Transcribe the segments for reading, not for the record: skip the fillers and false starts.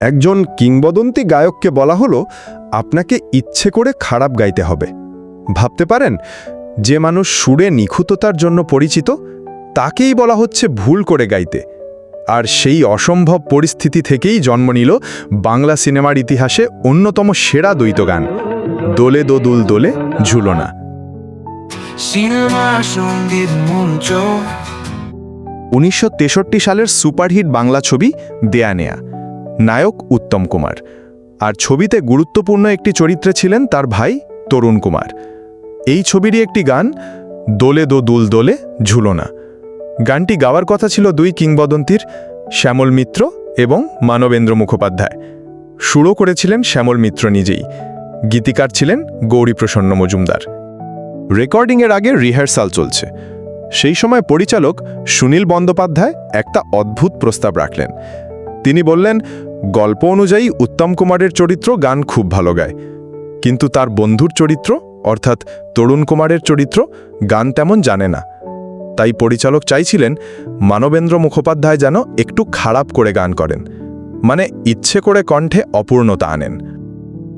একজন কিংবদন্তি গায়ককে বলা হলো আপনাকে ইচ্ছে করে খারাপ গাইতে হবে। ভাবতে পারেন, যে মানুষ সুরে নিখুঁততার জন্য পরিচিত তাকেই বলা হচ্ছে ভুল করে গাইতে। আর সেই অসম্ভব পরিস্থিতি থেকেই জন্ম নিল বাংলা সিনেমার ইতিহাসে অন্যতম সেরা দ্বৈত গান দোলে দো দুল দোলে ঝুলো না। সিনেমা সঙ্গীত মঞ্চ 1963 সালের সুপারহিট বাংলা ছবি দেয়া নেয়া, নায়ক উত্তম কুমার, আর ছবিতে গুরুত্বপূর্ণ একটি চরিত্রে ছিলেন তার ভাই তরুণ কুমার। এই ছবিরই একটি গান দোলে দো দুল দোলে ঝুলো না। গানটি গাওয়ার কথা ছিল দুই কিংবদন্তির, শ্যামল মিত্র এবং মানবেন্দ্র মুখোপাধ্যায়। সুরও করেছিলেন শ্যামল মিত্র নিজেই, গীতিকার ছিলেন গৌরীপ্রসন্ন মজুমদার। রেকর্ডিংয়ের আগে রিহার্সাল চলছে। সেই সময় পরিচালক সুনীল বন্দ্যোপাধ্যায় একটা অদ্ভুত প্রস্তাব রাখলেন। তিনি বললেন, গল্প অনুযায়ী উত্তম কুমারের চরিত্র গান খুব ভালো গায়, কিন্তু তার বন্ধুর চরিত্র অর্থাৎ তরুণ কুমারের চরিত্র গান তেমন জানে না। তাই পরিচালক চাইছিলেন মানবেন্দ্র মুখোপাধ্যায় যেন একটু খারাপ করে গান করেন, মানে ইচ্ছে করে কণ্ঠে অপূর্ণতা আনেন।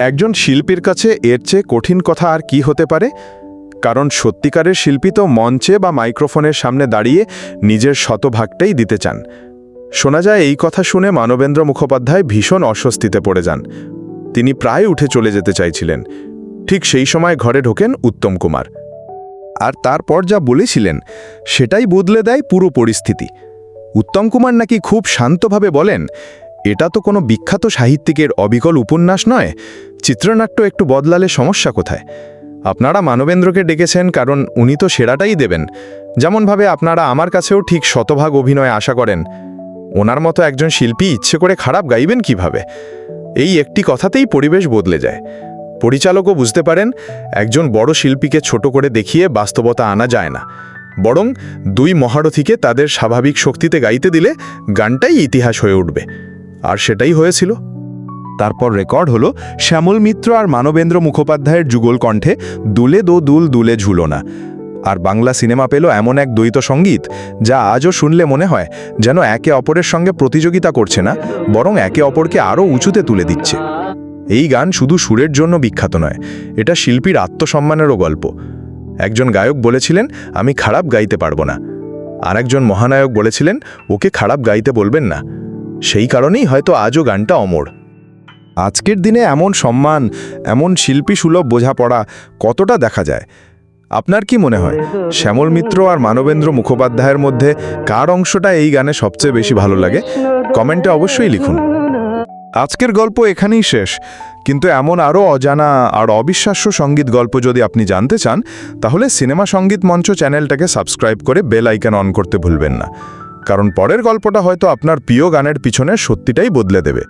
একজন শিল্পীর কাছে এর চেয়ে কঠিন কথা আর কি হতে পারে? কারণ সত্যিকারের শিল্পী তো মঞ্চে বা মাইক্রোফোনের সামনে দাঁড়িয়ে নিজের শতভাগটাই দিতে চান। শোনা যায় এই কথা শুনে মানবেন্দ্র মুখোপাধ্যায় ভীষণ অস্বস্তিতে পড়ে যান। তিনি প্রায় উঠে চলে যেতে চাইছিলেন। ঠিক সেই সময় ঘরে ঢোকেন উত্তম কুমার, আর তারপর যা বলেছিলেন সেটাই বদলে দেয় পুরো পরিস্থিতি। উত্তম কুমার নাকি খুব শান্তভাবে বলেন, এটা তো কোনো বিখ্যাত সাহিত্যিকের অবিকল উপন্যাস নয়, চিত্রনাট্য একটু বদলালে সমস্যা কোথায়? আপনারা মানবেন্দ্রকে ডেকেছেন কারণ উনি তো সেরাটাই দেবেন, যেমনভাবে আপনারা আমার কাছেও ঠিক শতভাগ অভিনয় আশা করেন। ওনার মতো একজন শিল্পী ইচ্ছে করে খারাপ গাইবেন কিভাবে? এই একটি কথাতেই পরিবেশ বদলে যায়। পরিচালকও বুঝতে পারেন একজন বড় শিল্পীকে ছোট করে দেখিয়ে বাস্তবতা আনা যায় না, বরং দুই মহারথীকে তাদের স্বাভাবিক শক্তিতে গাইতে দিলে গানটাই ইতিহাস হয়ে উঠবে। আর সেটাই হয়েছিল। তারপর রেকর্ড হলো শ্যামল মিত্র আর মানবেন্দ্র মুখোপাধ্যায়ের যুগল কণ্ঠে দুলে দো দুল দুলে ঝুলো না। আর বাংলা সিনেমা পেল এমন এক দ্বৈত সঙ্গীত যা আজও শুনলে মনে হয় যেন একে অপরের সঙ্গে প্রতিযোগিতা করছে না, বরং একে অপরকে আরও উঁচুতে তুলে দিচ্ছে। এই গান শুধু সুরের জন্য বিখ্যাত নয়, এটা শিল্পীর আত্মসম্মানেরও গল্প। একজন গায়ক বলেছিলেন, আমি খারাপ গাইতে পারবো না। আর একজন মহানায়ক বলেছিলেন, ওকে খারাপ গাইতে বলবেন না। সেই কারণেই হয়তো আজও গানটা অমর। আজকের দিনে এমন সম্মান, এমন শিল্পী সুলভ বোঝাপড়া কতটা দেখা যায়? আপনার কি মনে হয়, শ্যামল মিত্র আর মানবেন্দ্র মুখোপাধ্যায়ের মধ্যে কার অংশটা এই গানে সবচেয়ে বেশি ভালো লাগে? কমেন্টে অবশ্যই লিখুন। আজকের গল্প এখানেই শেষ, কিন্তু এমন আরও অজানা আর অবিশ্বাস্য সঙ্গীত গল্প যদি আপনি জানতে চান, তাহলে সিনেমা সঙ্গীত মঞ্চ চ্যানেলটাকে সাবস্ক্রাইব করে বেল আইকন অন করতে ভুলবেন না, কারণ পরের গল্পটা হয়তো আপনার প্রিয় গানের পিছনে সত্যিটাই বদলে দেবে।